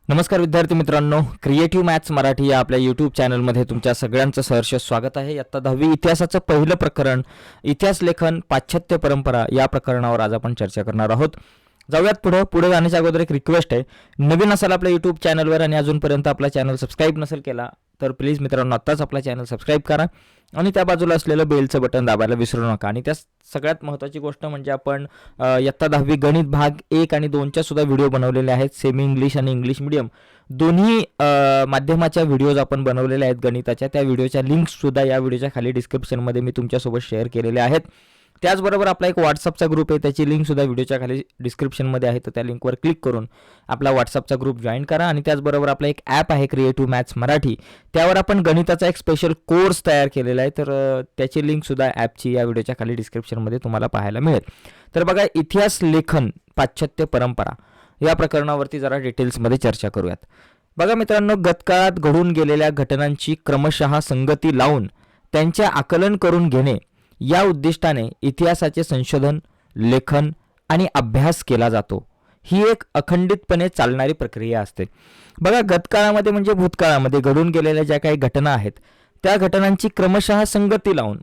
नमस्कार विद्यार्थी मित्रांनो, क्रिएटिव्ह मॅथ्स मराठी या आपल्या यूट्यूब चॅनलमध्ये तुमच्या सगळ्यांचं सहर्ष स्वागत आहे. इयत्ता 10वी इतिहासाचं पहिलं प्रकरण इतिहास लेखन पाश्चात्य परंपरा या प्रकरणावर आज आपण चर्चा करणार आहोत. जाऊयात पुढे जाण्याच्या अगोदर एक रिक्वेस्ट आहे, नवीन असाल आपल्या यूट्यूब चॅनलवर आणि अजूनपर्यंत आपला चॅनल सबस्क्राईब नसेल केला तर प्लीज मित्रांनो आत्ताच आपला चॅनल सबस्क्राईब करा आणि त्या बाजूला असलेलं बेलचं बटन दाबायला विसरू नका. आणि त्या सगळ्यात महत्त्वाची गोष्ट म्हणजे आपण इयत्ता 10वी गणित भाग 1 आणि 2च्या सुद्धा व्हिडिओ बनवलेले आहेत. सेमी इंग्लिश आणि इंग्लिश मीडियम दोन्ही माध्यमाच्या व्हिडिओज आपण बनवलेल्या आहेत गणिताच्या. त्या व्हिडिओच्या लिंक्ससुद्धा या व्हिडिओच्या खाली डिस्क्रिप्शनमध्ये मी तुमच्यासोबत शेअर केलेले आहेत. त्याचबरोबर आपला एक व्हॉट्सअपचा ग्रुप आहे, त्याची लिंकसुद्धा व्हिडिओच्या खाली डिस्क्रिप्शनमध्ये आहे. तर त्या लिंकवर क्लिक करून आपला व्हॉट्सअपचा ग्रुप जॉईन करा. आणि त्याचबरोबर आपला एक ॲप आहे क्रिएटिव्ह मॅथ्स मराठी, त्यावर आपण गणिताचा एक स्पेशल कोर्स तयार केलेला आहे. तर त्याची लिंकसुद्धा ॲपची या व्हिडिओच्या खाली डिस्क्रिप्शनमध्ये तुम्हाला पाहायला मिळेल. तर बघा, इतिहास लेखन पाश्चात्य परंपरा या प्रकरणावरती जरा डिटेल्समध्ये चर्चा करूयात. बघा मित्रांनो, गतकाळात घडून गेलेल्या घटनांची क्रमशः संगती लावून त्यांचे आकलन करून घेणे या उद्दिष्टाने इतिहासाचे संशोधन, लेखन आणि अभ्यास केला जातो. ही एक अखंडितपणे चालणारी प्रक्रिया असते. बघा, गतकाळामध्ये म्हणजे भूतकाळामध्ये घडून गेलेल्या ज्या काही घटना आहेत त्या घटनांची क्रमशः संगती लावून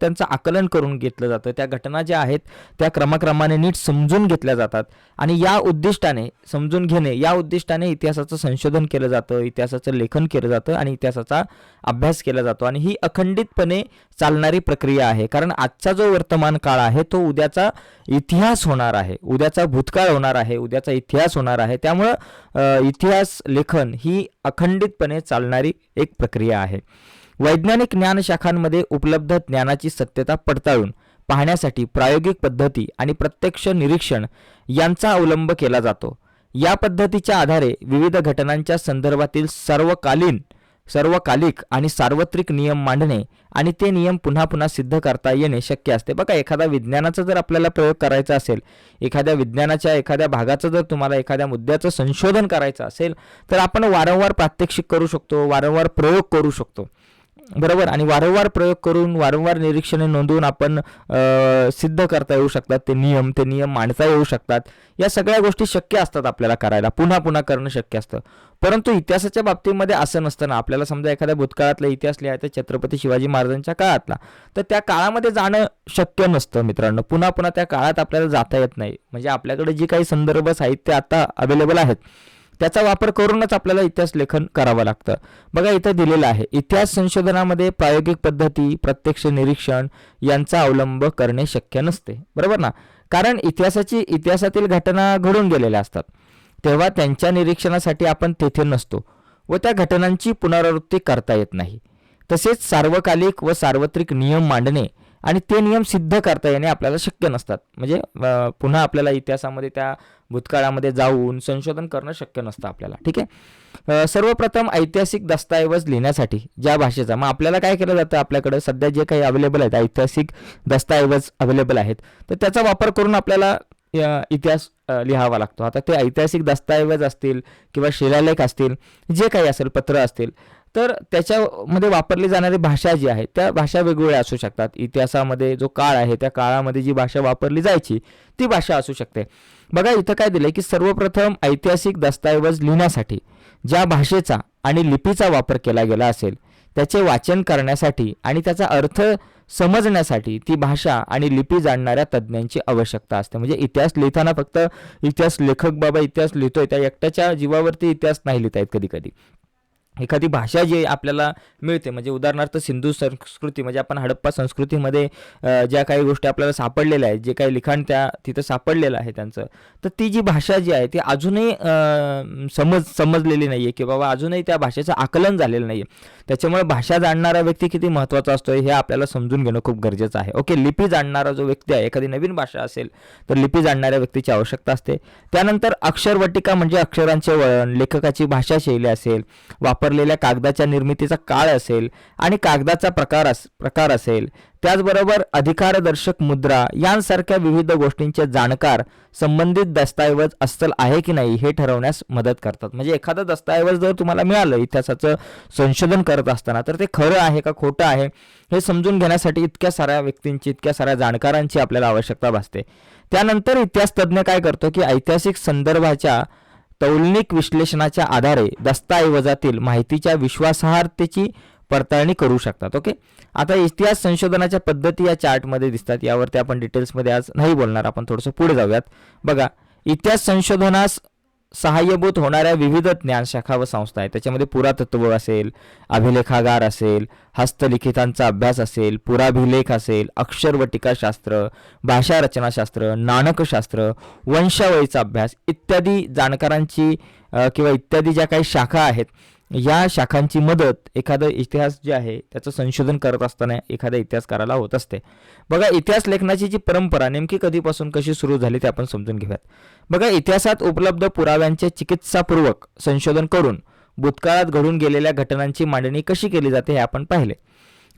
त्यांचं आकलन करून घेतलं जातं. त्या घटना ज्या आहेत त्या क्रमाक्रमाने नीट समजून घेतल्या जातात आणि या उद्दिष्टाने समजून घेणे या उद्दिष्टाने इतिहासाचं संशोधन केलं जातं, इतिहासाचं लेखन केलं जातं आणि इतिहासाचा अभ्यास केला जातो. आणि ही अखंडितपणे चालणारी प्रक्रिया आहे, कारण आजचा जो वर्तमान काळ आहे तो उद्याचा इतिहास होणार आहे, उद्याचा भूतकाळ होणार आहे, उद्याचा इतिहास होणार आहे. त्यामुळं इतिहास लेखन ही अखंडितपणे चालणारी एक प्रक्रिया आहे. वैज्ञानिक ज्ञानशाखांमध्ये उपलब्ध ज्ञानाची सत्यता पडताळून पाहण्यासाठी प्रायोगिक पद्धती आणि प्रत्यक्ष निरीक्षण यांचा अवलंब केला जातो. या पद्धतीच्या आधारे विविध घटनांच्या संदर्भातील सर्वकालिक आणि सार्वत्रिक नियम मांडणे आणि ते नियम पुन्हा पुन्हा सिद्ध करता येणे शक्य असते. बघा, एखादा विज्ञानाचा जर आपल्याला प्रयोग करायचा असेल, एखाद्या भागाचं जर तुम्हाला एखाद्या मुद्द्याचं संशोधन करायचं असेल तर आपण वारंवार प्रात्यक्षिक करू शकतो, वारंवार प्रयोग करू शकतो, बरोबर. आणि वारंवार प्रयोग करून वारंवार निरीक्षणे नोंदवून आपण सिद्ध करता येऊ शकतात ते नियम मांडता येऊ शकतात. या सगळ्या गोष्टी शक्य असतात आपल्याला करायला, पुन्हा पुन्हा करणं शक्य असतं. परंतु इतिहासाच्या बाबतीमध्ये असं नसतं ना. आपल्याला समजा एखाद्या भूतकाळातला इतिहास लिहायचा छत्रपती शिवाजी महाराजांच्या काळातला, तर त्या काळामध्ये जाणं शक्य नसतं मित्रांनो. पुन्हा पुन्हा त्या काळात आपल्याला जाता येत नाही. म्हणजे आपल्याकडे जी काही संदर्भ साहित्य आता अवेलेबल आहेत त्याचा वापर करूनच आपल्याला इतिहास लेखन करावं लागतं. बघा, इथं दिलेलं आहे, इतिहास संशोधनामध्ये प्रायोगिक पद्धती, प्रत्यक्ष निरीक्षण यांचा अवलंब करणे शक्य नसते, बरोबर ना. कारण इतिहासातील घटना घडून गेलेल्या असतात, तेव्हा त्यांच्या निरीक्षणासाठी आपण तेथे नसतो व त्या घटनांची पुनरावृत्ती करता येत नाही. तसेच सार्वकालिक व सार्वत्रिक नियम मांडणे आणि ते नियम सिद्ध करता येणे आपल्याला शक्य नसतात. म्हणजे पुन्हा आपल्याला इतिहासामध्ये त्या भूतकाळामध्ये जाऊन संशोधन करणं शक्य नसतं आपल्याला, ठीक आहे. सर्वप्रथम ऐतिहासिक दस्तऐवज लिहिण्यासाठी ज्या भाषेचा, मग आपल्याला काय केलं जातं, आपल्याकडे सध्या जे काही अवेलेबल आहेत ऐतिहासिक दस्तऐवज अवेलेबल आहेत, तर त्याचा वापर करून आपल्याला इतिहास लिहावा लागतो. आता ते ऐतिहासिक दस्तऐवज असतील किंवा शिलालेख असतील, जे काही असेल, पत्र असतील, तर त्याच्यामध्ये वापरली जाणारी भाषा जी आहे त्या भाषा वेगवेगळ्या असू शकतात. इतिहासामध्ये जो काळ आहे त्या काळामध्ये जी भाषा वापरली जायची ती भाषा असू शकते. बघा, इथं काय दिलंय की सर्वप्रथम ऐतिहासिक दस्तऐवज लिहिण्यासाठी ज्या भाषेचा आणि लिपीचा वापर केला गेला असेल त्याचे वाचन करण्यासाठी आणि त्याचा अर्थ समजण्यासाठी ती भाषा आणि लिपी जाणणाऱ्या तज्ज्ञांची आवश्यकता असते. म्हणजे इतिहास लिहिताना फक्त इतिहास लेखक बाबा इतिहास लिहितोय त्या एकट्याच्या जीवावरती इतिहास नाही लिहिता येत. कधी एखादी भाषा जी आपल्याला मिळते, म्हणजे उदाहरणार्थ सिंधू संस्कृती, म्हणजे आपण हडप्पा संस्कृतीमध्ये ज्या काही गोष्टी आपल्याला सापडलेल्या आहेत, जे काही लिखाण तिथं सापडलेलं आहे त्यांचं, तर ती जी भाषा जी आहे ती अजूनही समजलेली नाही आहे, की बाबा अजूनही त्या भाषेचं आकलन झालेलं नाही आहे. त्याच्यामुळे भाषा जाणणारा व्यक्ती किती महत्त्वाचा असतो हे आपल्याला समजून घेणं खूप गरजेचं आहे. ओके, लिपी जाणणारा जो व्यक्ती आहे, एखादी नवीन भाषा असेल तर लिपी जाणणाऱ्या व्यक्तीची आवश्यकता असते. त्यानंतर अक्षरवटिका म्हणजे अक्षरांचे वळण, लेखकाची भाषाशैली असेल, वापरलेल्या कागदाच्या निर्मितीचा काळ असेल आणि कागदाचा प्रकार असेल, त्याचबरोबर अधिकारदर्शक मुद्रा यांसारख्या विविध गोष्टींचे जाणकार संबंधित दस्तऐवज अस्सल आहे की नाही हे ठरवण्यास मदत करतात. म्हणजे एखादं दस्तऐवज जर तुम्हाला मिळालं इतिहासाचं संशोधन करत असताना तर ते खरं आहे का खोटं आहे हे समजून घेण्यासाठी इतक्या साऱ्या व्यक्तींची, इतक्या साऱ्या जाणकारांची आपल्याला आवश्यकता भासते. त्यानंतर इतिहास तज्ज्ञ काय करतो की ऐतिहासिक संदर्भाच्या तौलनिक विश्लेषणाच्या आधारे दस्तऐवजातील माहितीच्या विश्वासार्हतेची पडताळणी करू शकतात. ओके, आता इतिहास संशोधनाच्या पद्धती या चार्टमध्ये दिसतात. यावरती आपण डिटेल्समध्ये आज नाही बोलणार, आपण थोडंसं पुढे जाऊयात. बघा, इतिहास संशोधनास सहाय्यभूत होणाऱ्या विविध ज्ञानशाखा व संस्था आहेत. त्याच्यामध्ये पुरातत्व असेल, अभिलेखागार असेल, हस्तलिखितांचा अभ्यास असेल, पुराभिलेख असेल, अक्षर व टीकाशास्त्र, भाषा रचनाशास्त्र, नाणकशास्त्र, वंशावळीचा अभ्यास इत्यादी जाणकारांची किंवा इत्यादी ज्या काही शाखा आहेत, या शाखांची मदत एखादं इतिहास जे आहे त्याचं संशोधन करत असताना एखाद्या इतिहासकाराला होत असते. बघा, इतिहास लेखनाची जी परंपरा नेमकी कधीपासून कशी सुरू झाली ते आपण समजून घेऊयात. बघा, इतिहासात उपलब्ध पुराव्यांचे चिकित्सापूर्वक संशोधन करून भूतकाळात घडून गेलेल्या घटनांची मांडणी कशी केली जाते हे आपण पाहिले.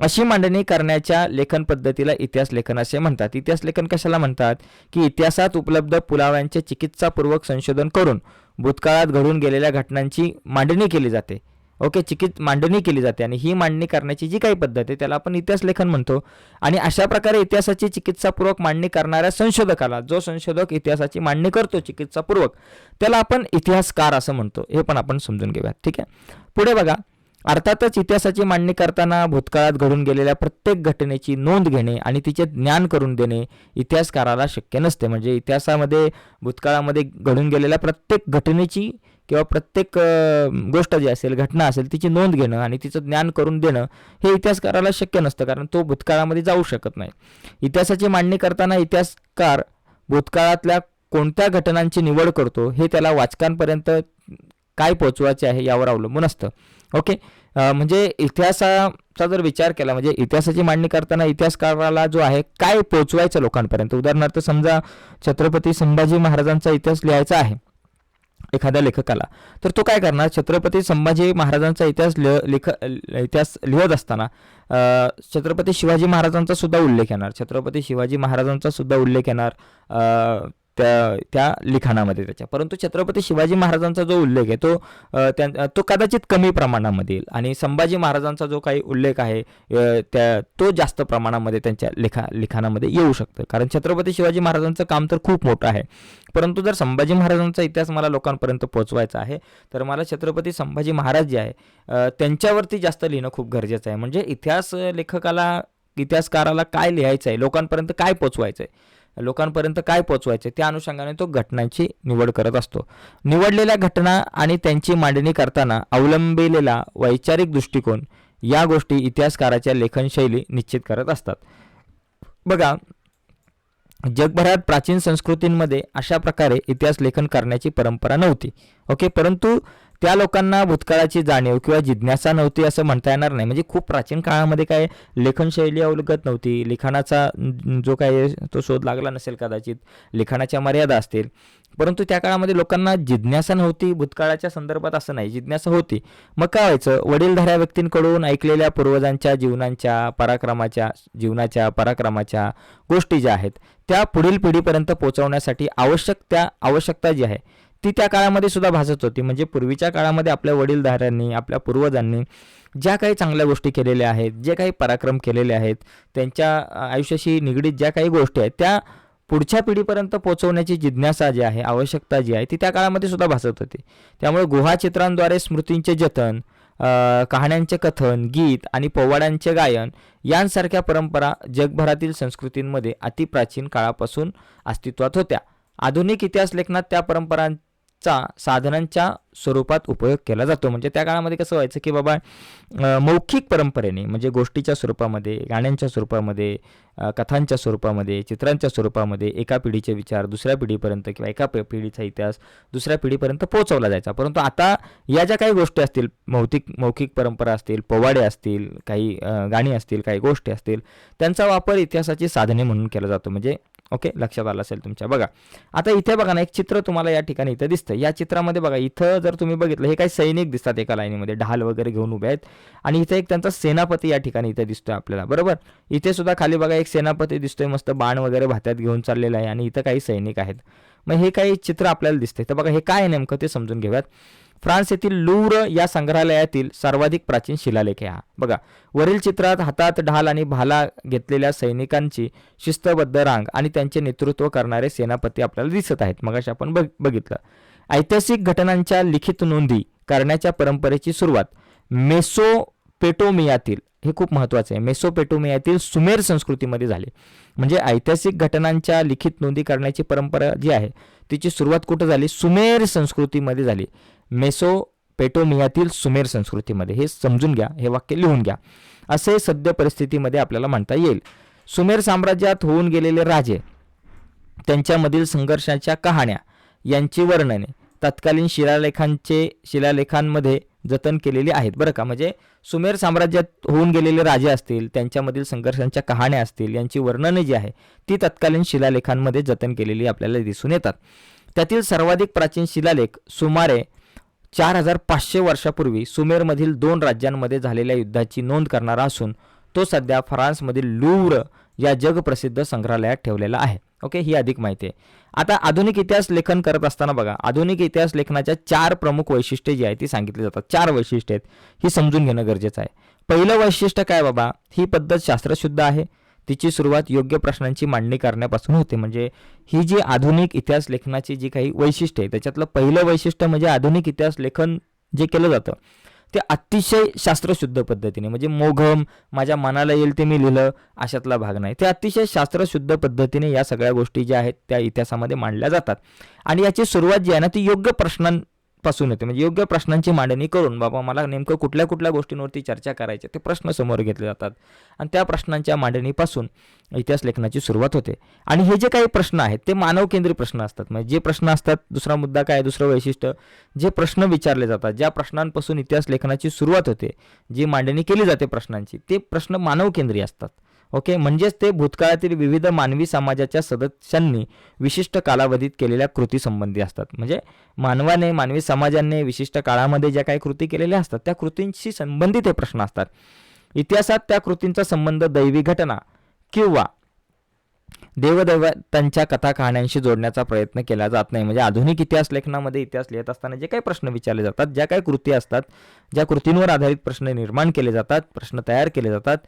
अशी मांडणी करण्याच्या लेखन पद्धतीला इतिहास लेखन असे म्हणतात. इतिहास लेखन कशाला म्हणतात की इतिहासात उपलब्ध पुराव्यांचे चिकित्सापूर्वक संशोधन करून भूतकाळात घडून गेलेल्या घटनांची मांडणी केली जाते. ओके, मांडणी केली जाते आणि ही मांडणी करण्याची जी काही पद्धत आहे त्याला आपण इतिहास लेखन म्हणतो. आणि अशा प्रकारे इतिहासाची चिकित्सापूर्वक मांडणी करणाऱ्या संशोधकाला, जो संशोधक इतिहासाची मांडणी करतो चिकित्सापूर्वक, त्याला आपण इतिहासकार असं म्हणतो. हे पण आपण समजून घेऊयात. ठीक आहे, पुढे बघा, अर्थातच इतिहासाची मांडणी करताना भूतकाळात घडून गेलेल्या प्रत्येक घटनेची नोंद घेणे आणि तिचे ज्ञान करून देणे इतिहासकाराला शक्य नसते. म्हणजे इतिहासामध्ये भूतकाळामध्ये घडून गेलेल्या प्रत्येक घटनेची किंवा प्रत्येक गोष्ट जी असेल, घटना असेल, तिची नोंद घेणं आणि तिचं ज्ञान करून देणं हे इतिहासकाराला शक्य नसतं, कारण तो भूतकाळामध्ये जाऊ शकत नाही. इतिहासाची मांडणी करताना इतिहासकार भूतकाळातल्या कोणत्या घटनांची निवड करतो हे त्याला वाचकांपर्यंत काय पोहोचवायचे आहे यावर अवलंबून असतं. ओके, म्हणजे इतिहासाचा जर विचार केला, म्हणजे इतिहासाची मांडणी करताना इतिहासकाराला जो आहे काय पोहोचवायचं लोकांपर्यंत. उदाहरणार्थ समजा छत्रपती संभाजी महाराजांचा इतिहास लिहायचा आहे एखाद्या लेखकाला, तर तो काय करणार, छत्रपती संभाजी महाराजांचा इतिहास लिहत असताना छत्रपती शिवाजी महाराजांचा सुद्धा उल्लेख येणार, छत्रपती शिवाजी महाराजांचा सुद्धा उल्लेख येणार त्या लिखाणामध्ये त्याच्या. परंतु छत्रपती शिवाजी महाराजांचा जो उल्लेख आहे तो कदाचित कमी प्रमाणामध्ये येईल आणि संभाजी महाराजांचा जो काही उल्लेख आहे तो जास्त प्रमाणामध्ये त्यांच्या लिखाणामध्ये येऊ शकतं, कारण छत्रपती शिवाजी महाराजांचं काम तर खूप मोठं आहे. परंतु जर संभाजी महाराजांचा इतिहास मला लोकांपर्यंत पोहोचवायचा आहे तर मला छत्रपती संभाजी महाराज जे आहे त्यांच्यावरती जास्त लिहिणं खूप गरजेचं आहे. म्हणजे इतिहासकाराला काय लिहायचं आहे, लोकांपर्यंत काय पोहोचवायचं आहे, लोकांपर्यंत काय पोहोचवायचे त्या अनुषंगाने तो घटनांची निवड करत असतो. निवडलेल्या घटना आणि त्यांची मांडणी करताना अवलंबिलेला वैचारिक दृष्टिकोन या गोष्टी इतिहासकाराच्या लेखनशैली निश्चित करत असतात. बघा, जगभरात प्राचीन संस्कृतींमध्ये अशा प्रकारे इतिहास लेखन करण्याची परंपरा नव्हती. ओके, परंतु त्या लोकांना भूतकाळाची जाणीव किंवा जिज्ञासा नव्हती असं म्हणता येणार नाही. म्हणजे खूप प्राचीन काळामध्ये काय लेखनशैली अवलगत नव्हती, लिखाणाचा जो काय तो शोध लागला नसेल, कदाचित लिखाणाच्या मर्यादा असतील, परंतु त्या काळामध्ये लोकांना जिज्ञासा नव्हती भूतकाळाच्या संदर्भात असं नाही, जिज्ञासा होती. मग काय व्हायचं, वडीलधाऱ्या व्यक्तींकडून ऐकलेल्या पूर्वजांच्या जीवनाच्या पराक्रमाच्या गोष्टी ज्या आहेत त्या पुढील पिढीपर्यंत पोहोचवण्यासाठी आवश्यकता जी आहे ती त्या काळामध्ये सुद्धा भासत होती. म्हणजे पूर्वीच्या काळामध्ये आपल्या वडीलधाऱ्यांनी, आपल्या पूर्वजांनी ज्या काही चांगल्या गोष्टी केलेल्या आहेत, जे काही पराक्रम केलेले आहेत, त्यांच्या आयुष्याशी निगडीत ज्या काही गोष्टी आहेत त्या पुढच्या पिढीपर्यंत पोहोचवण्याची जिज्ञासा जी आहे, आवश्यकता जी आहे ती त्या काळामध्ये सुद्धा भासत होती. त्यामुळे गुहाचित्रांद्वारे स्मृतींचे जतन, कहाण्यांचे कथन, गीत आणि पोवाड्यांचे गायन यांसारख्या परंपरा जगभरातील संस्कृतींमध्ये अतिप्राचीन काळापासून अस्तित्वात होत्या. आधुनिक इतिहास लेखनात त्या परंपरांचा साधनांच्या स्वरूपात उपयोग केला जातो. म्हणजे त्या काळामध्ये कसं व्हायचं की बाबा मौखिक परंपरेने, म्हणजे गोष्टीच्या स्वरूपामध्ये, गाण्यांच्या स्वरूपामध्ये, कथांच्या स्वरूपामध्ये, चित्रांच्या स्वरूपामध्ये एका पिढीचे विचार दुसऱ्या पिढीपर्यंत किंवा एका पिढीचा इतिहास दुसऱ्या पिढीपर्यंत पोहोचवला जायचा. परंतु आता या ज्या काही गोष्टी असतील, मौखिक परंपरा असतील, पोवाडे असतील, काही गाणी असतील, काही गोष्टी असतील, त्यांचा वापर इतिहासाची साधने म्हणून केला जातो. म्हणजे ओके, लक्षात आलं असेल तुमच्या. बघा, आता इथे बघा ना, एक चित्र तुम्हाला या ठिकाणी इथं दिसतं. या चित्रामध्ये बघा, इथं जर तुम्ही बघितलं, हे काही सैनिक दिसतात एका लाईनीमध्ये, ढाल वगैरे घेऊन उभे आहेत आणि इथे एक त्यांचा सेनापती या ठिकाणी इथे दिसतोय आपल्याला, बरोबर. इथे सुद्धा खाली बघा एक सेनापती दिसतोय, मस्त बाण वगैरे भात्यात घेऊन चाललेला आहे आणि इथं काही सैनिक आहेत. मग हे काही चित्र आपल्याला दिसते. तर बघा, हे काय नेमकं ते समजून घेऊयात. फ्रान्स येथील लूव्र या संग्रहालयातील सर्वाधिक प्राचीन शिलालेख आहे हा. बघा, वरील चित्रात हातात ढाल आणि भाला घेतलेल्या सैनिकांची शिस्तबद्ध रांग आणि त्यांचे नेतृत्व करणारे सेनापती आपल्याला दिसत आहेत. मगाशी आपण बघितलं. ऐतिहासिक घटनांच्या लिखित नोंदी करण्याच्या परंपरेची सुरुवात मेसोपोटेमियातील, हे खूप महत्त्वाचं आहे, मेसोपोटेमियातील सुमेर संस्कृतीमध्ये झाली. म्हणजे ऐतिहासिक घटनांच्या लिखित नोंदी करण्याची परंपरा जी आहे तिची सुरुवात कुठं झाली? सुमेर संस्कृतीमध्ये झाली. मेसोपोटेमियातील सुमेर संस्कृतीमध्ये. हे समजून घ्या, हे वाक्य लिहून घ्या. असे सद्य परिस्थितीमध्ये आपल्याला म्हणता येईल. सुमेर साम्राज्यात होऊन गेलेले राजे, त्यांच्यामधील संघर्षाच्या कहाण्या यांची वर्णने तत्कालीन शिलालेखांमध्ये जतन केलेली आहेत बरं का. म्हणजे सुमेर साम्राज्यात होऊन गेलेले राजे असतील, त्यांच्यामधील संघर्षांच्या कहाण्या असतील, यांची वर्णने जी आहे ती तत्कालीन शिलालेखांमध्ये जतन केलेली आपल्याला दिसून येतात. त्यातील सर्वाधिक प्राचीन शिलालेख सुमारे 4500 वर्षापूर्वी सुमेरमधील 2 राज्यांमध्ये झालेल्या युद्धाची नोंद करणारा असून तो सध्या फ्रान्समधील लूव्र या जगप्रसिद्ध संग्रहालयात ठेवलेला आहे. ओके, ही अधिक माहिती आहे. आता आधुनिक इतिहास लेखन करत असताना बघा, आधुनिक इतिहास लेखनाच्या 4 प्रमुख वैशिष्ट्ये जी आहेत ती सांगितली जातात. 4 वैशिष्ट्ये आहेत, ही समजून घेणं गरजेचं आहे. पहिलं वैशिष्ट्य काय बाबा? ही पद्धत शास्त्रशुद्ध आहे. तिची सुरुवात योग्य प्रश्नांची मांडणी करण्यापासून होते. म्हणजे ही जी आधुनिक इतिहास लेखनाची जी काही वैशिष्ट्ये आहे त्याच्यातलं पहिलं वैशिष्ट्य म्हणजे आधुनिक इतिहास लेखन जे केलं जातं ते अतिशय शास्त्रशुद्ध पद्धतीने, म्हणजे मोघम माझ्या मनाला येईल ते मी लिहिलं अशातला भाग नाही. ते अतिशय शास्त्रशुद्ध पद्धतीने या सगळ्या गोष्टी ज्या आहेत त्या इतिहासामध्ये मांडल्या जातात. आणि याची सुरुवात जी आहे ना ती योग्य प्रश्नांपासून होते. म्हणजे योग्य प्रश्नांची मांडणी करून बाबा मला नेमकं कुठल्या कुठल्या गोष्टींवरती चर्चा करायची ते प्रश्न समोर घेतले जातात आणि त्या प्रश्नांच्या मांडणीपासून इतिहास लेखनाची सुरुवात होते. आणि हे जे काही प्रश्न आहेत ते मानव केंद्रित प्रश्न असतात. म्हणजे जे प्रश्न असतात, दुसरा मुद्दा काय, दुसरं वैशिष्ट्य, जे प्रश्न विचारले जातात, ज्या प्रश्नांपासून इतिहास लेखनाची सुरुवात होते, जी मांडणी केली जाते प्रश्नांची, ते प्रश्न मानव केंद्रीय असतात. ओके, म्हणजेच ते भूतकाळातील विविध मानवी समाजाच्या सदस्यांनी विशिष्ट कालावधीत केलेल्या कृती संबंधी असतात. म्हणजे मानवी समाजाने विशिष्ट काळामध्ये ज्या काही कृती केलेल्या असतात त्या कृतींशी संबंधित हे प्रश्न असतात. इतिहासात त्या कृतींचा संबंध दैवी घटना किंवा देवदेवतांच्या कथा कहाण्यांशी जोडण्याचा प्रयत्न केला जात नाही. म्हणजे आधुनिक इतिहास लेखनामध्ये इतिहास लिहित असताना जे काही प्रश्न विचारले जातात, ज्या काही कृती असतात, ज्या कृतींवर आधारित प्रश्न निर्माण केले जातात, प्रश्न तयार केले जातात,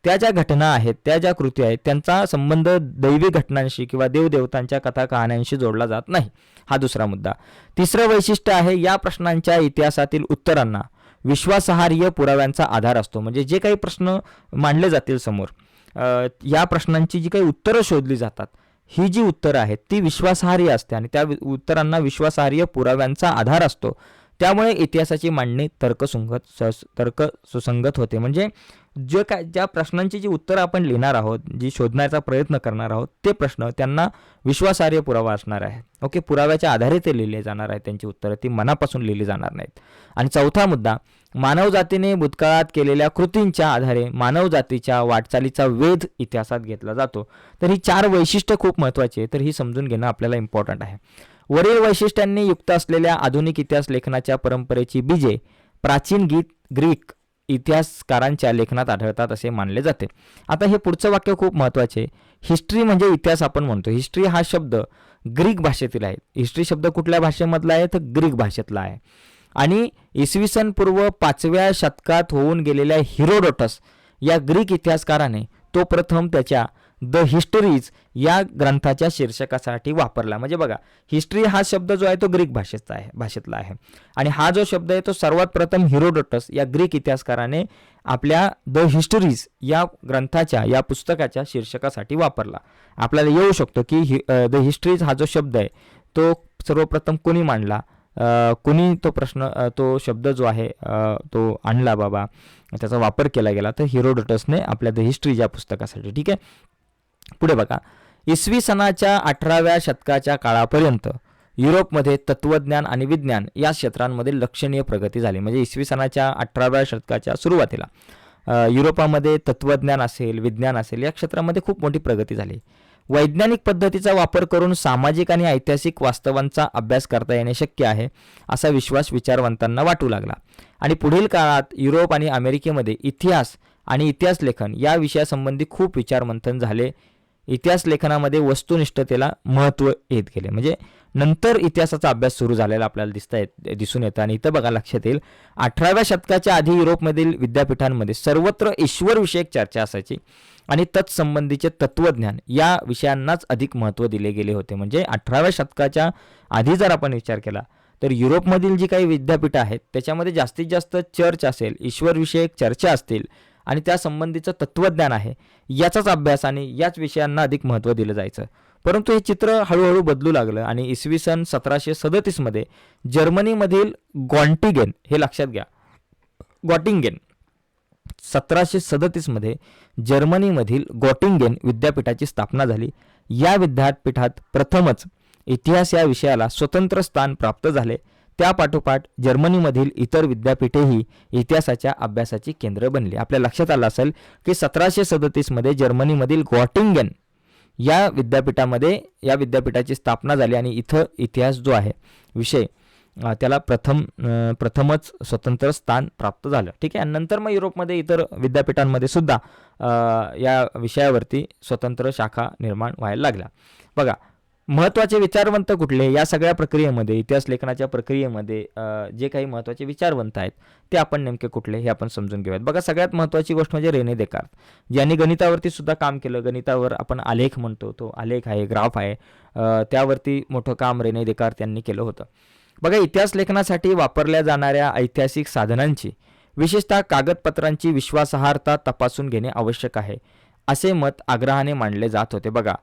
त्या ज्या घटना आहेत, त्या ज्या कृती आहेत त्यांचा संबंध दैवी घटनांशी किंवा देवदेवतांच्या कथा कहाण्यांशी जोडला जात नाही. हा दुसरा मुद्दा. तिसरं वैशिष्ट्य आहे, या प्रश्नांच्या इतिहासातील उत्तरांना विश्वासार्ह पुराव्यांचा आधार असतो. म्हणजे जे काही प्रश्न मांडले जातील समोर, या प्रश्नांची जी काही उत्तरं शोधली जातात, ही जी उत्तरं आहेत ती विश्वासार्ह असते आणि त्या उत्तरांना विश्वासार्ह पुराव्यांचा आधार असतो. त्यामुळे इतिहासाची मांडणी तर्कसुसंगत होते. म्हणजे ज्या प्रश्नांची जी उत्तरं आपण लिहिणार आहोत, जी शोधण्याचा प्रयत्न करणार आहोत, ते प्रश्न त्यांना विश्वासार्ह पुरावा असणार आहे. ओके, पुराव्याच्या आधारे ते लिहिले जाणार आहेत त्यांची उत्तरं, ती मनापासून लिहिली जाणार नाहीत. आणि चौथा मुद्दा, मानवजातीने भूतकाळात केलेल्या कृतींच्या आधारे मानवजातीच्या वाटचालीचा वेध इतिहासात घेतला जातो. तर ही 4 वैशिष्ट्य खूप महत्त्वाची आहे, तर ही समजून घेणं आपल्याला इम्पॉर्टंट आहे. वरील वैशिष्ट्यांनी युक्त असलेल्या आधुनिक इतिहास लेखनाच्या परंपरेची बीजे प्राचीन ग्रीक इतिहासकारांच्या लेखनात आढळतात असे मानले जाते. आता हे पुढचं वाक्य खूप महत्त्वाचे. हिस्ट्री म्हणजे इतिहास आपण म्हणतो. हिस्ट्री हा शब्द ग्रीक भाषेतील आहे. हिस्ट्री शब्द कुठल्या भाषेमधला आहे तर ग्रीक भाषेतला आहे. आणि इसवी सन पूर्व 5व्या शतकात होऊन गेलेल्या हिरोडोटस या ग्रीक इतिहासकाराने तो प्रथम त्याच्या द हिस्टरीज या ग्रंथाच्या शीर्षकासाठी वापरला. म्हणजे बघा, हिस्ट्री हा शब्द जो आहे तो ग्रीक भाषेतला आहे आणि हा जो शब्द आहे तो सर्वात प्रथम हिरोडोटस या ग्रीक इतिहासकाराने आपल्या द हिस्टरीज या ग्रंथाच्या, या पुस्तकाच्या शीर्षकासाठी वापरला. आपल्याला येऊ शकतो की द हिस्टरीज हा जो शब्द आहे तो सर्वप्रथम कोणी मांडला, कोणी तो शब्द जो आहे तो आणला बाबा, त्याचा वापर केला गेला, तर हिरोडोटसने आपल्या द हिस्ट्री या पुस्तकासाठी. ठीक आहे, पुढे बघा. इसवी सनाच्या 18व्या शतकाच्या काळापर्यंत युरोपमध्ये तत्वज्ञान आणि विज्ञान या क्षेत्रांमध्ये लक्षणीय प्रगती झाली. म्हणजे इसवी सनाच्या 18व्या शतकाच्या सुरुवातीला युरोपामध्ये तत्वज्ञान असेल, विज्ञान असेल, या क्षेत्रामध्ये खूप मोठी प्रगती झाली. वैज्ञानिक पद्धतीचा वापर करून सामाजिक आणि ऐतिहासिक वास्तवांचा अभ्यास करता येणे शक्य आहे असा विश्वास विचारवंतांना वाटू लागला. आणि पुढील काळात युरोप आणि अमेरिकेमध्ये इतिहास आणि इतिहास लेखन या विषयासंबंधी खूप विचारमंथन झाले. इतिहास लेखनामध्ये वस्तुनिष्ठतेला महत्त्व येत गेले. म्हणजे नंतर इतिहासाचा अभ्यास सुरू झालेला आपल्याला दिसून येतं. आणि इथं बघा, लक्षात येईल, 18व्या शतकाच्या आधी युरोपमधील विद्यापीठांमध्ये सर्वत्र ईश्वरविषयक चर्चा असायची आणि तत्संबंधीचे तत्वज्ञान या विषयांनाच अधिक महत्त्व दिले गेले होते. म्हणजे 18व्या शतकाच्या आधी जर आपण विचार केला तर युरोपमधील जी काही विद्यापीठं आहेत त्याच्यामध्ये जास्तीत जास्त चर्च असेल, ईश्वरविषयक चर्चा असतील आणि त्या संबंधीचं तत्त्वज्ञान आहे, याचाच अभ्यास आणि याच विषयांना अधिक महत्त्व दिलं जायचं. परंतु हे चित्र हळूहळू बदलू लागलं आणि इसवी सन 1737मध्ये जर्मनीमधील गॉन्टिगेन, हे लक्षात घ्या, गॉटिंगेन, 1737मध्ये जर्मनीमधील गॉटिंगेन विद्यापीठाची स्थापना झाली. या विद्यापीठात प्रथमच इतिहास या विषयाला स्वतंत्र स्थान प्राप्त झाले. त्यापाठोपाठ जर्मनीमधील इतर विद्यापीठेही इतिहासाच्या अभ्यासाची केंद्र बनली. आपल्या लक्षात आलं असेल की 1737मध्ये जर्मनीमधील गॉटिंगेन या विद्यापीठाची स्थापना झाली आणि इथं इतिहास जो आहे विषय त्याला प्रथमच स्वतंत्र स्थान प्राप्त झालं. ठीक आहे. नंतर मग युरोपमध्ये इतर विद्यापीठांमध्ये सुद्धा या विषयावरती स्वतंत्र शाखा निर्माण व्हायला लागल्या. बघा, महत्त्वाचे विचारवंत कुठले या सगळ्या प्रक्रियेमध्ये, इतिहास लेखनाच्या प्रक्रियेमध्ये जे काही महत्त्वाचे विचारवंत आहेत ते आपण नेमके कुठले हे आपण समजून घेऊयात. बघा, सगळ्यात महत्त्वाची गोष्ट म्हणजे रेने देकार्त, ज्यांनी गणितावरती सुद्धा काम केलं. गणितावर आपण आलेख म्हणतो, तो आलेख आहे, ग्राफ आहे, त्यावरती मोठं काम रेने देकार्त यांनी केलं होतं. बघा, इतिहास लेखनासाठी वापरल्या जाणाऱ्या ऐतिहासिक साधनांची, विशेषतः कागदपत्रांची विश्वासार्हता तपासून घेणे आवश्यक आहे, असे मत आग्रहाने मांडले जात होते. बघा,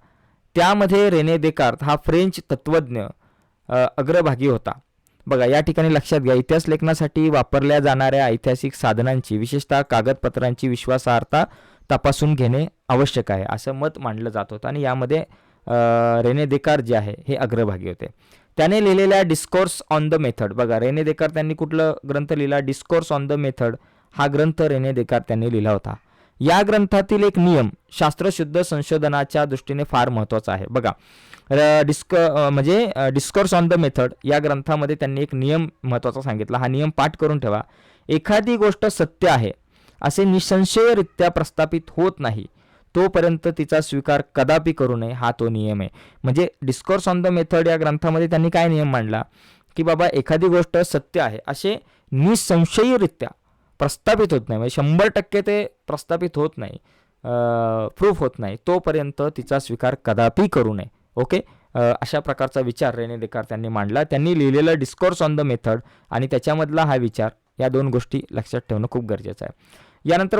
त्यामध्ये रेने देकार्त हा फ्रेंच तत्त्वज्ञ अग्रभागी होता. बघा, या ठिकाणी लक्षात घ्या, इतिहास लेखनासाठी वापरल्या जाणाऱ्या ऐतिहासिक साधनांची, विशेषतः कागदपत्रांची विश्वासार्हता तपासून घेणे आवश्यक आहे, असं मत मांडलं जात होतं आणि यामध्ये रेने देकार्त जे आहे हे अग्रभागी होते. त्याने लिहिलेल्या डिस्कोर्स ऑन द मेथड, बघा, रेने देकार्त यांनी कुठलं ग्रंथ लिहिला? डिस्कोर्स ऑन द मेथड हा ग्रंथ रेने देकार्त यांनी लिहिला होता. या ग्रंथातील एक नियम शास्त्रशुद्ध संशोधनाच्या दृष्टीने फार महत्त्वाचा आहे. बघा, डिस्कोर्स ऑन द मेथड या ग्रंथामध्ये त्यांनी एक नियम महत्त्वाचा सांगितला. हा नियम पाठ करून ठेवा. एखादी गोष्ट सत्य आहे असे निसंशयरित्या प्रस्थापित होत नाही तोपर्यंत तिचा स्वीकार कदापि करू नये, हा तो नियम आहे. म्हणजे डिस्कोर्स ऑन द मेथड या ग्रंथामध्ये त्यांनी काय नियम मांडला की बाबा, एखादी गोष्ट सत्य आहे असे निसंशयरित्या प्रस्थापित होत नाही, म्हणजे 100% ते प्रस्थापित होत नाही, प्रूफ होत नाही, तोपर्यंत तिचा स्वीकार कदापि करू नये. ओके, अशा प्रकारचा विचार रेने देकार्त यांनी मांडला. त्यांनी लिहिलेलं डिस्कोर्स ऑन द मेथड आणि त्याच्यामधला हा विचार, या दोन गोष्टी लक्षात ठेवणं खूप गरजेचं आहे. यानंतर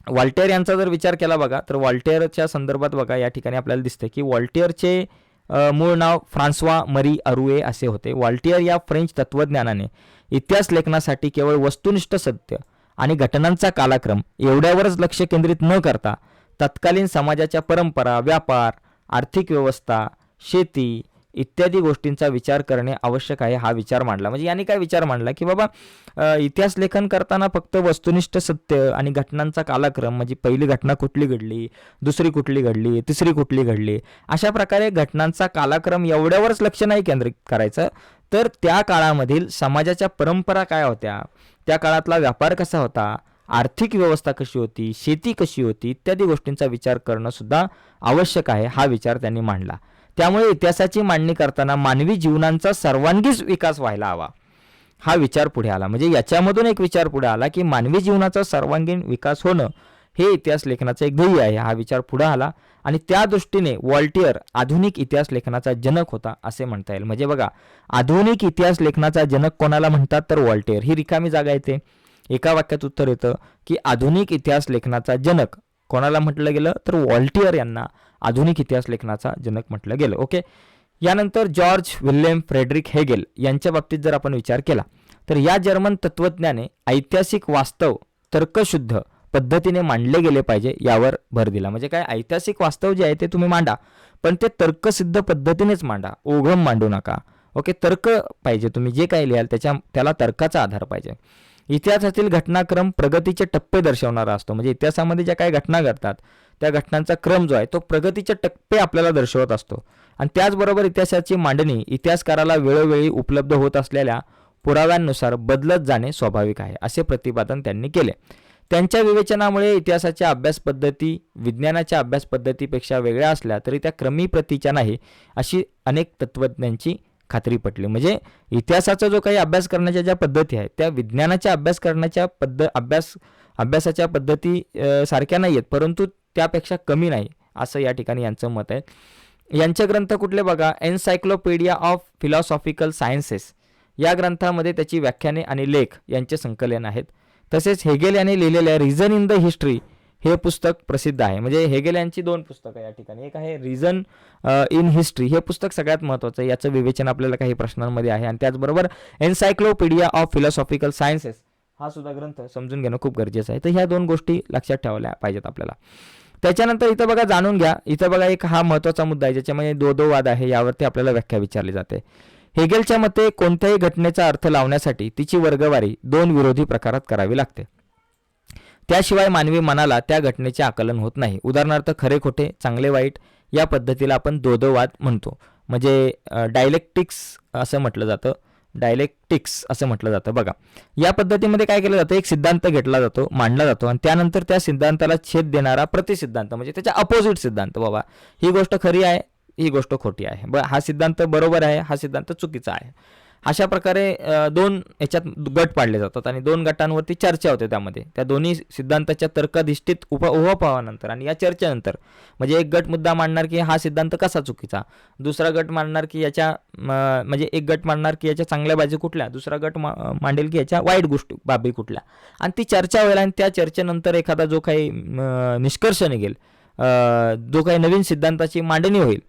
वॉल्टेअर यांचा जर विचार केला बघा, तर वॉल्टेअरच्या संदर्भात बघा, या ठिकाणी आपल्याला दिसते की वॉल्टेअरचे मूळ नाव फ्रान्सवा मरी अरुए असे होते. वॉल्टेअर या फ्रेंच तत्त्वज्ञानाने इतिहास लेखनासाठी केवळ वस्तुनिष्ठ सत्य आणि घटनांचा कालक्रम एवढ्यावरच लक्ष केंद्रित न करता तत्कालीन समाजाच्या परंपरा, व्यापार, आर्थिक व्यवस्था, शेती इत्यादी गोष्टींचा विचार करणे आवश्यक आहे, हा विचार मांडला. म्हणजे यांनी काय विचार मांडला की बाबा, इतिहास लेखन करताना फक्त वस्तुनिष्ठ सत्य आणि घटनांचा कालक्रम, म्हणजे पहिली घटना कुठली घडली, दुसरी कुठली घडली, तिसरी कुठली घडली, अशा प्रकारे घटनांचा कालक्रम एवढ्यावरच लक्ष नाही केंद्रित करायचं, तर त्या काळामधील समाजाच्या परंपरा काय होत्या, त्या काळातला व्यापार कसा होता, आर्थिक व्यवस्था कशी होती, शेती कशी होती, इत्यादी गोष्टींचा विचार करणं सुद्धा आवश्यक आहे, हा विचार त्यांनी मांडला. त्यामुळे इतिहासाची मांडणी करताना मानवी जीवनांचा सर्वांगीण विकास व्हायला हवा, हा विचार पुढे आला. म्हणजे याच्यामधून एक विचार पुढे आला की मानवी जीवनाचा सर्वांगीण विकास होणं हे इतिहास लेखनाचं एक ध्येय आहे, हा विचार पुढे आला आणि त्या दृष्टीने वॉल्टेअर आधुनिक इतिहास लेखनाचा जनक होता असे म्हणता येईल. म्हणजे बघा, आधुनिक इतिहास लेखनाचा जनक कोणाला म्हणतात, तर वॉल्टेअर. ही रिकामी जागा येते, एका वाक्यात उत्तर येतं की आधुनिक इतिहास लेखनाचा जनक कोणाला म्हटलं गेलं, तर वॉल्टेअर यांना आधुनिक इतिहास लेखनाचा जनक म्हटलं गेलं. ओके, यानंतर जॉर्ज विल्यम फ्रेडरिक हेगेल यांच्या बाबतीत जर आपण विचार केला, तर या जर्मन तत्त्वज्ञाने ऐतिहासिक वास्तव तर्कशुद्ध पद्धतीने मांडले गेले पाहिजे यावर भर दिला. म्हणजे काय, ऐतिहासिक वास्तव जे आहे ते तुम्ही मांडा, पण ते तर्कसिद्ध पद्धतीनेच मांडा, ओघम मांडू नका. ओके, तर्क पाहिजे, तुम्ही जे काही लिहाल त्याला तर्काचा आधार पाहिजे. इतिहासातील घटनाक्रम प्रगतीचे टप्पे दर्शवणारा असतो. म्हणजे इतिहासामध्ये ज्या काही घटना घडतात त्या घटनांचा क्रम जो आहे तो प्रगतीचे टप्पे आपल्याला दर्शवत असतो आणि त्याचबरोबर इतिहासाची मांडणी इतिहासकाराला वेळोवेळी उपलब्ध होत असलेल्या पुराव्यांनुसार बदलत जाणे स्वाभाविक आहे, असे प्रतिपादन त्यांनी केले. त्यांच्या विवेचनामुळे इतिहासाच्या अभ्यास पद्धती विज्ञानाच्या अभ्यास पद्धतीपेक्षा वेगळ्या असल्या तरी त्या क्रमी प्रतीच्या नाही, अशी अनेक तत्त्वज्ञांची खात्री पटली. म्हणजे इतिहासाचा जो काही अभ्यास करण्याच्या ज्या पद्धती आहेत त्या विज्ञानाच्या अभ्यास करण्याच्या अभ्यासाच्या पद्धती सारख्या नाही आहेत, परंतु त्यापेक्षा कमी नाही, असं या ठिकाणी यांचं मत आहे. यांचे ग्रंथ कुठले बघा, एन्सायक्लोपीडिया ऑफ फिलॉसॉफिकल सायन्सेस या ग्रंथामध्ये त्याची व्याख्याने आणि लेख यांचे संकलन आहेत. तसेच हेगेल यांनी लिहिलेल्या रिझन इन द हिस्ट्री हे पुस्तक प्रसिद्ध आहे. म्हणजे हेगेल यांची 2 पुस्तकं या ठिकाणी, एक आहे रिझन इन हिस्ट्री, हे पुस्तक सगळ्यात महत्त्वाचं आहे, याचं विवेचन आपल्याला काही प्रश्नांमध्ये आहे. आणि त्याचबरोबर एन्सायक्लोपीडिया ऑफ फिलॉसॉफिकल सायन्सेस हा सुद्धा ग्रंथ समजून घेणं खूप गरजेचं आहे. तर ह्या 2 गोष्टी लक्षात ठेवल्या पाहिजेत आपल्याला. त्याच्यानंतर इथं बघा, जाणून घ्या, इथं बघा एक हा महत्त्वाचा मुद्दा आहे ज्याच्यामध्ये द्वैतवाद आहे, यावरती आपल्याला व्याख्या विचारली जाते. हेगेलच्या मते कोणत्याही घटनेचा अर्थ लावण्यासाठी तिची वर्गवारी 2 विरोधी प्रकारात करावी लागते. त्याशिवाय मानवी मनाला त्या घटनेचे आकलन होत नाही. उदाहरणार्थ खरे खोटे, चांगले वाईट या पद्धतीला आपण द्वैतवाद म्हणतो. म्हणजे डायलेक्टिक्स असं म्हटलं जातं बघा. या पद्धतीमध्ये काय केलं जातं, एक सिद्धांत घेतला जातो, मांडला जातो आणि त्यानंतर त्या सिद्धांताला छेद देणारा प्रतिसिद्धांत म्हणजे त्याच्या अपोजिट सिद्धांत, बाबा ही गोष्ट खरी आहे, ही गोष्ट खोटी आहे, हा सिद्धांत बरोबर आहे, हा सिद्धांत चुकीचा आहे. अशा प्रकारे 2 याच्यात गट पाडले जातात आणि 2 गटांवरती चर्चा होते. त्यामध्ये त्या दोन्ही सिद्धांताच्या तर्कधिष्ठित उहापोहानंतर आणि या चर्चेनंतर म्हणजे एक गट मुद्दा मांडणार की हा सिद्धांत कसा चुकीचा, दुसरा गट मांडणार की याच्या म्हणजे एक गट मांडणार की याच्या चांगल्या बाजू कुठल्या, दुसरा गट मांडेल की याच्या वाईट गोष्टी बाबी कुठल्या, आणि ती चर्चा होईल. आणि त्या चर्चेनंतर एखादा जो काही निष्कर्ष निघेल, जो काही नवीन सिद्धांताची मांडणी होईल,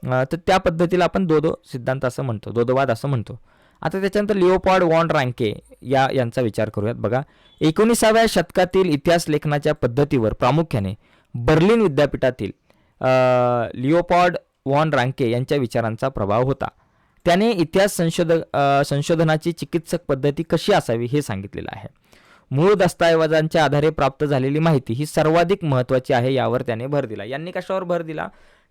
तर त्या पद्धतीला आपण सिद्धांत असं म्हणतो, द्वैतवाद असं म्हणतो. आता त्याच्यानंतर लिओपॉल्ड वॉन रँके यांचा विचार करूयात. बघा, 19व्या शतकातील इतिहास लेखनाच्या पद्धतीवर प्रामुख्याने बर्लिन विद्यापीठातील लिओपॉल्ड वॉन रँके यांच्या विचारांचा प्रभाव होता. त्याने इतिहास संशोधनाची चिकित्सक पद्धती कशी असावी हे सांगितलेलं आहे. मूळ दस्तऐवजांच्या आधारे प्राप्त झालेली माहिती ही सर्वाधिक महत्त्वाची आहे, यावर त्याने भर दिला. यांनी कशावर भर दिला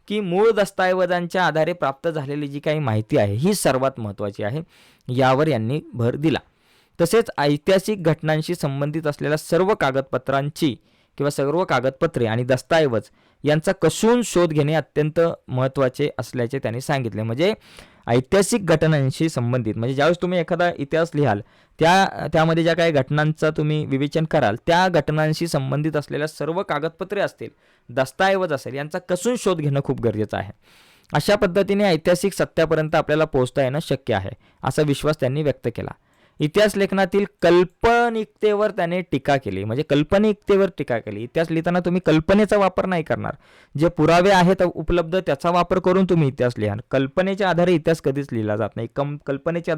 की मूळ दस्तऐवजांच्या आधारे प्राप्त झालेली जी काही माहिती आहे ही सर्वात महत्त्वाची आहे, यावर यांनी भर दिला. तसेच ऐतिहासिक घटनांशी संबंधित असलेल्या सर्व कागदपत्रांची किंवा सर्व कागदपत्रे आणि दस्तऐवज यांचा कसून शोध घेणे अत्यंत महत्त्वाचे असल्याचे त्यांनी सांगितले. म्हणजे ऐतिहासिक घटनांशी संबंधित म्हणजे ज्यावेळेस तुम्ही एखादा इतिहास लिहाल त्यामध्ये ज्या काही घटनांचं तुम्ही विवेचन कराल, त्या घटनांशी संबंधित असलेल्या सर्व कागदपत्रे असतील, दस्तऐवज असेल, यांचा कसून शोध घेणं खूप गरजेचं आहे. अशा पद्धतीने ऐतिहासिक सत्यापर्यंत आपल्याला पोहोचता येणं शक्य आहे, असा विश्वास त्यांनी व्यक्त केला. इतिहास लेखनातील कल्पनिकतेवर त्याने टीका केली. म्हणजे कल्पनिकतेवर टीका केली. इतिहास लिहिताना तुम्ही कल्पनेचा वापर नाही करणार, जे पुरावे आहेत उपलब्ध त्याचा वापर करून तुम्ही इतिहास लिहा. कल्पनेच्या आधारे इतिहास कधीच लिहिला जात नाही. कल्पनेच्या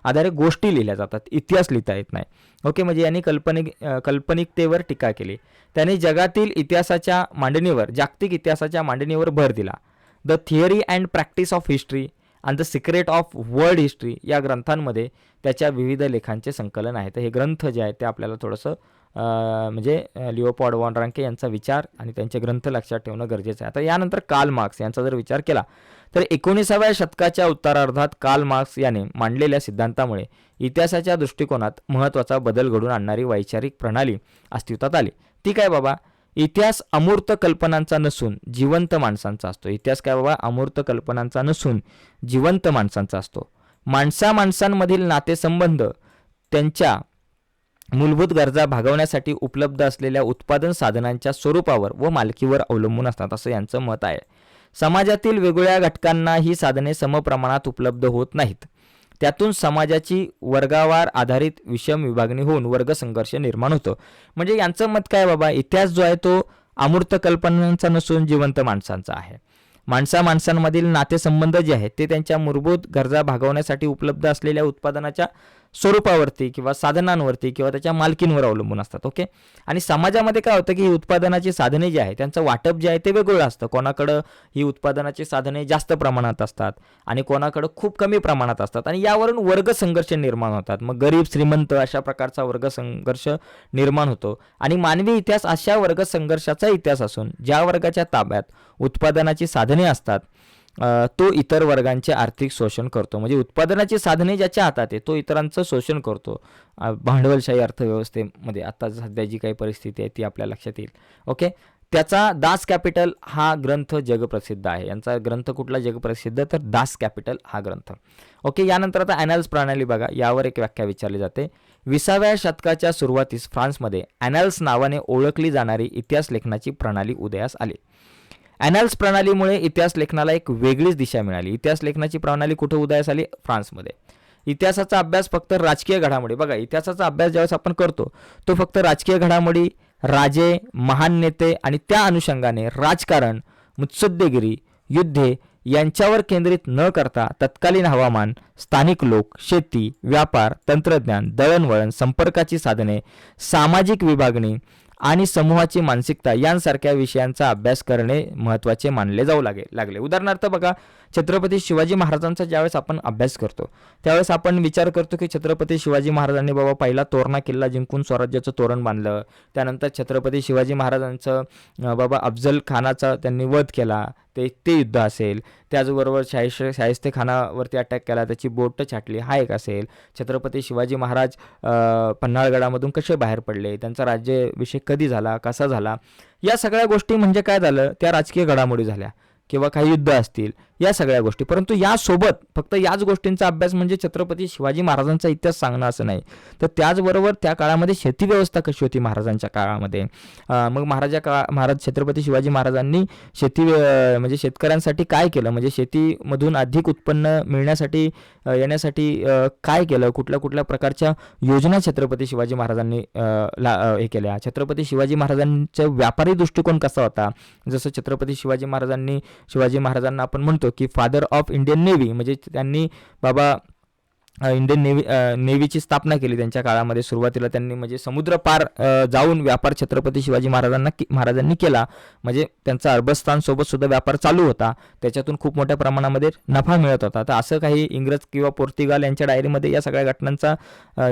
आधारे गोष्टी लिहिल्या जातात, इतिहास लिहिता येत नाही. ओके, म्हणजे यांनी कल्पनिकतेवर टीका केली. त्यांनी जगातील इतिहासाच्या मांडणीवर, जागतिक इतिहासाच्या मांडणीवर भर दिला. The theory and practice of history and the secret of world history या ग्रंथांमध्ये त्याच्या विविध लेखांचे संकलन आहे. तर हे ग्रंथ जे आहेत ते आपल्याला थोडंसं म्हणजे लिओपॉल्ड वॉन रँके यांचा विचार आणि त्यांचे ग्रंथ लक्षात ठेवणं गरजेचं आहे. आता यानंतर कार्ल मार्क्स यांचा जर विचार केला तर 19व्या शतकाच्या उत्तरार्धात कार्ल मार्क्स याने मांडलेल्या सिद्धांतामुळे इतिहासाच्या दृष्टिकोनात महत्त्वाचा बदल घडून आणणारी वैचारिक प्रणाली अस्तित्वात आली. ती काय बाबा, इतिहास अमूर्त कल्पनांचा नसून जिवंत माणसांचा असतो. इतिहास काय बाबा, अमूर्त कल्पनांचा नसून जिवंत माणसांचा असतो. माणसांमधील नातेसंबंध त्यांच्या मूलभूत गरजा भागवण्यासाठी उपलब्ध असलेल्या उत्पादन साधनांच्या स्वरूपावर व मालकीवर अवलंबून असतात, असं यांचं मत आहे. समाजातील वेगवेगळ्या घटकांना ही साधने समप्रमाणात उपलब्ध होत नाहीत. त्यातून समाजाची वर्गावार आधारित विषम विभागणी होऊन वर्गसंघर्ष निर्माण होतो. म्हणजे यांचं मत काय बाबा, इतिहास जो आहे तो अमूर्त कल्पनांचा नसून जिवंत माणसांचा आहे. माणसांमधील नातेसंबंध जे आहेत ते त्यांच्या मूलभूत गरजा भागवण्यासाठी उपलब्ध असलेल्या उत्पादनाच्या स्वरूपावरती किंवा साधनांवरती किंवा त्याच्या मालकींवर अवलंबून असतात. ओके, आणि समाजामध्ये काय होतं की ही उत्पादनाची साधने जी आहेत त्यांचं वाटप जे आहे ते वेगवेगळं असतं. कोणाकडं ही उत्पादनाची साधने जास्त प्रमाणात असतात आणि कोणाकडं खूप कमी प्रमाणात असतात आणि यावरून वर्गसंघर्ष निर्माण होतात. मग गरीब श्रीमंत अशा प्रकारचा वर्गसंघर्ष निर्माण होतो आणि मानवी इतिहास अशा वर्गसंघर्षाचा इतिहास असून ज्या वर्गाच्या ताब्यात उत्पादनाची साधने असतात तो इतर वर्गांचे आर्थिक शोषण करतो. म्हणजे उत्पादनाची साधने ज्याच्या हातात आहे तो इतरांचं शोषण करतो. भांडवलशाही अर्थव्यवस्थेमध्ये आता सध्या जी काही परिस्थिती आहे ती आपल्या लक्षात येईल. ओके, त्याचा दास कॅपिटल हा ग्रंथ जगप्रसिद्ध आहे. यांचा ग्रंथ कुठला जगप्रसिद्ध, तर दास कॅपिटल हा ग्रंथ. ओके, यानंतर आता ॲनल्स प्रणाली बघा, यावर एक व्याख्या विचारली जाते. 20व्या शतकाच्या सुरुवातीस फ्रान्समध्ये ॲनल्स नावाने ओळखली जाणारी इतिहास लेखनाची प्रणाली उदयास आली. ॲनल्स प्रणालीमुळे इतिहास लेखनाला एक वेगळीच दिशा मिळाली. इतिहास लेखनाची प्रणाली कुठे उदयास आली? फ्रान्समध्ये. इतिहासाचा अभ्यास फक्त राजकीय घडामोडी, बघा इतिहासाचा अभ्यास ज्यावेळेस आपण करतो तो फक्त राजकीय घडामोडी, राजे, महान नेते आणि त्या अनुषंगाने राजकारण, मुत्सद्देगिरी, युद्धे यांच्यावर केंद्रित न करता तत्कालीन हवामान, स्थानिक लोक, शेती, व्यापार, तंत्रज्ञान, दळणवळण, संपर्काची साधने, सामाजिक विभागणी आणि समूहाची मानसिकता यांसारख्या विषयांचा अभ्यास करणे महत्त्वाचे मानले जाऊ लागले. उदाहरणार्थ बघा, छत्रपती शिवाजी महाराजांचा ज्यावेळेस आपण अभ्यास करतो त्यावेळेस आपण विचार करतो की छत्रपती शिवाजी महाराजांनी बाबा पहिला तोरणा किल्ला जिंकून स्वराज्याचं तोरण बांधलं. त्यानंतर छत्रपती शिवाजी महाराजांचं बाबा अफजल खानाचा त्यांनी वध केला, ते युद्ध असेल. त्याचबरोबर शाहिस्ते खानावरती अटॅक केला, त्याची बोट छाटली, हा एक असेल. छत्रपती शिवाजी महाराज पन्हाळगडामधून कसे बाहेर पडले, त्यांचा राज्याभिषेक कधी झाला, कसा झाला, या सगळ्या गोष्टी म्हणजे काय झालं, त्या राजकीय घडामोडी झाल्या किंवा काही युद्ध असतील, या सगळ्या गोष्टी. परंतु यासोबत फक्त याच गोष्टींचा अभ्यास म्हणजे छत्रपती शिवाजी महाराजांचा इतिहास सांगणं असं नाही, तर त्याचबरोबर त्या काळामध्ये शेती व्यवस्था कशी होती महाराजांच्या काळामध्ये. मग महाराज छत्रपती शिवाजी महाराजांनी शेती म्हणजे शेतकऱ्यांसाठी काय केलं, म्हणजे शेतीमधून अधिक उत्पन्न मिळण्यासाठी येण्यासाठी काय केलं, कुठल्या कुठल्या प्रकारच्या योजना छत्रपती शिवाजी महाराजांनी हे केल्या. छत्रपती शिवाजी महाराजांचा व्यापारी दृष्टिकोन कसा होता, जसं छत्रपती शिवाजी महाराजांना आपण म्हणतो की फादर ऑफ इंडियन नेव्ही, म्हणजे त्यांनी बाबा इंडियन नेव्हीची स्थापना केली त्यांच्या काळामध्ये. सुरुवातीला त्यांनी म्हणजे समुद्र पार जाऊन व्यापार छत्रपती शिवाजी महाराजांनी केला, म्हणजे त्यांचा अरबस्तान सोबत सुद्धा व्यापार चालू होता, त्याच्यातून खूप मोठ्या प्रमाणामध्ये नफा मिळत होता. तर असं काही इंग्रज किंवा पोर्तुगाल यांच्या डायरीमध्ये या सगळ्या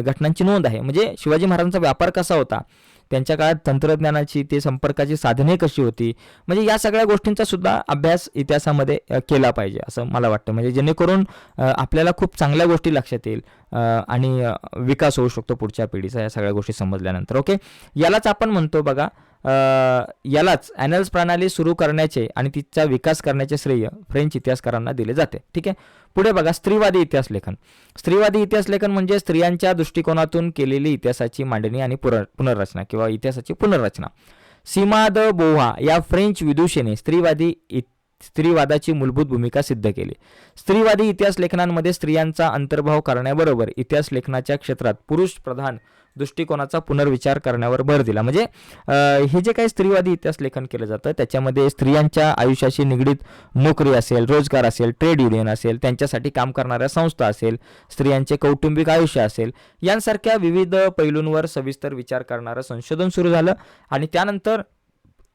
घटनांची नोंद आहे. म्हणजे शिवाजी महाराजांचा व्यापार कसा होता, त्यांच्या काळात तंत्रज्ञानाची, ते संपर्काची साधने कशी होती, म्हणजे या सगळ्या गोष्टींचा सुद्धा अभ्यास इतिहासामध्ये केला पाहिजे असं मला वाटतं. म्हणजे जेणेकरून आपल्याला खूप चांगल्या गोष्टी लक्षात येईल आणि विकास होऊ शकतो पुढच्या पिढीचा या सगळ्या गोष्टी समजल्यानंतर. ओके, यालाच आपण म्हणतो बघा, यालाच ॲनल्स प्रणाली सुरू करण्याचे आणि तिचा विकास करण्याचे श्रेय फ्रेंच इतिहासकारांना दिले जाते. ठीक आहे, पुढे बघा, स्त्रीवादी इतिहास लेखन. स्त्रीवादी इतिहास लेखन म्हणजे स्त्रियांच्या दृष्टिकोनातून केलेली इतिहासाची मांडणी आणि पुनर्रचना किंवा इतिहासाची पुनर्रचना. सीमा द बोव्हा या फ्रेंच विदुषेने स्त्रीवादाची मूलभूत भूमिका सिद्ध केली. स्त्रीवादी इतिहास लेखनांमध्ये स्त्रियांचा अंतर्भाव करण्याबरोबर इतिहास लेखनाच्या क्षेत्रात पुरुष प्रधान दृष्टिकोनाचा पुनर्विचार करण्यावर भर दिला. म्हणजे हे जे काही स्त्रीवादी इतिहास लेखन केलं जातं त्याच्यामध्ये स्त्रियांच्या आयुष्याशी निगडीत नोकरी असेल, रोजगार असेल, ट्रेड युनियन असेल, त्यांच्यासाठी काम करणाऱ्या संस्था असेल, स्त्रियांचे कौटुंबिक आयुष्य असेल, यांसारख्या विविध पैलूंवर सविस्तर विचार करणारं संशोधन सुरू झालं. आणि त्यानंतर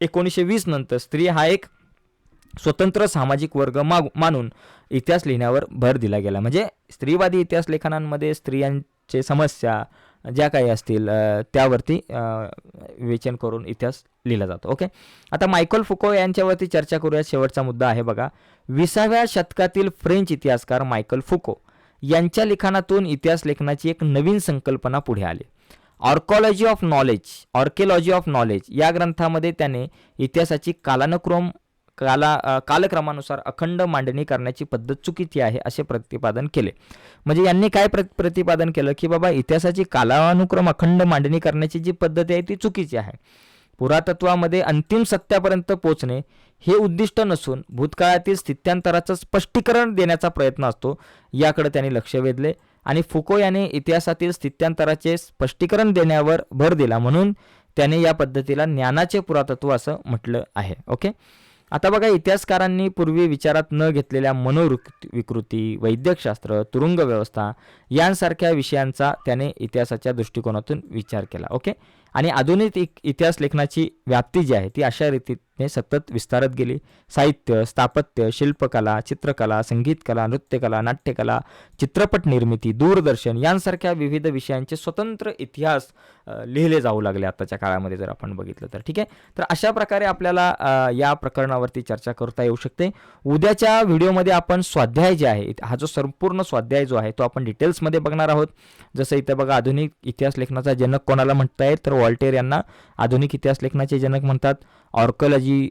1920 नंतर स्त्री हा एक स्वतंत्र सामाजिक वर्ग मानून इतिहास लिहिण्यावर भर दिला गेला. म्हणजे स्त्रीवादी इतिहास लेखनांमध्ये स्त्रियांचे समस्या ज्या काही असतील त्यावरती विवेचन करून इतिहास लिहिला जातो. ओके, आता मायकल फुको यांच्यावरती चर्चा करूया. शेवटचा मुद्दा आहे बघा, 20व्या शतकातील फ्रेंच इतिहासकार मायकल फुको यांच्या लिखाणातून इतिहास लेखनाची एक नवीन संकल्पना पुढे आली. ऑर्कॉलॉजी ऑफ नॉलेज या ग्रंथामध्ये त्याने इतिहासाची कालक्रमानुसार अखंड मांडणी करण्याची पद्धत चुकीची आहे असे प्रतिपादन केले. म्हणजे यांनी काय प्रतिपादन केलं की बाबा इतिहासाची कालानुक्रम अखंड मांडणी करण्याची जी पद्धत आहे ती चुकीची आहे. पुरातत्वामध्ये अंतिम सत्यापर्यंत पोहोचणे हे उद्दिष्ट नसून भूतकाळातील स्थित्यांतराचं स्पष्टीकरण देण्याचा प्रयत्न असतो, याकडे त्यांनी लक्ष वेधले. आणि फुको याने इतिहासातील स्थित्यांतराचे स्पष्टीकरण देण्यावर भर दिला, म्हणून त्याने या पद्धतीला ज्ञानाचे पुरातत्व असं म्हटलं आहे. ओके, आता बघा, इतिहासकारांनी पूर्वी विचारात न घेतलेल्या मनोविकृती, वैद्यकशास्त्र, तुरुंग व्यवस्था यांसारख्या विषयांचा त्याने इतिहासाच्या दृष्टिकोनातून विचार केला. ओके, आणि आधुनिक इतिहास लेखनाची व्याप्ती जी आहे ती अशा रीतीने सतत विस्तारत गेली. साहित्य, स्थापत्य, शिल्पकला, चित्रकला, संगीतकला, नृत्यकला, नाट्यकला, चित्रपट निर्मिती, दूरदर्शन यांसारख्या विविध विषयांचे स्वतंत्र इतिहास लिहिले जाऊ लागले आताच्या काळामध्ये जर आपण बघितलं तर. ठीक आहे, तर अशा प्रकारे आपल्याला या प्रकरणावरती चर्चा करता येऊ शकते. उद्याच्या व्हिडिओमध्ये आपण स्वाध्याय जे आहे, हा जो संपूर्ण स्वाध्याय जो आहे तो आपण डिटेल्समध्ये बघणार आहोत. जसं इथं बघा, आधुनिक इतिहास लेखनाचा जनक कोणाला म्हणतायत, तर वॉल्टेर यांना आधुनिक इतिहास लेखनाचे जनक म्हणतात. आर्किओलॉजी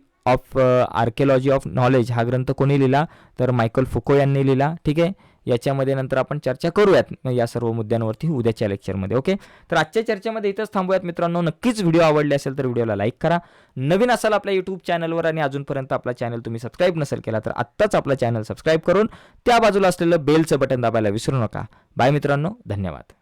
ऑफ नॉलेज हा ग्रंथ कोणी लिहिला, तर मायकल फुको यांनी लिहिला. ठीक आहे, याच्यामध्ये नंतर आपण चर्चा करूयात या सर्व मुद्द्यांवरती उद्याच्या लेक्चरमध्ये. ओके, तर आजच्या चर्चेमध्ये इथंच थांबूयात मित्रांनो. नक्कीच व्हिडिओ आवडले असेल तर व्हिडिओला लाईक करा. नवीन असाल आपल्या यूट्यूब चॅनलवर आणि अजूनपर्यंत आपला चॅनल तुम्ही सबस्क्राईब नसेल केला तर आत्ताच आपला चॅनल सबस्क्राईब करून त्या बाजूला असलेलं बेलचं बटन दाबायला विसरू नका. बाय मित्रांनो, धन्यवाद.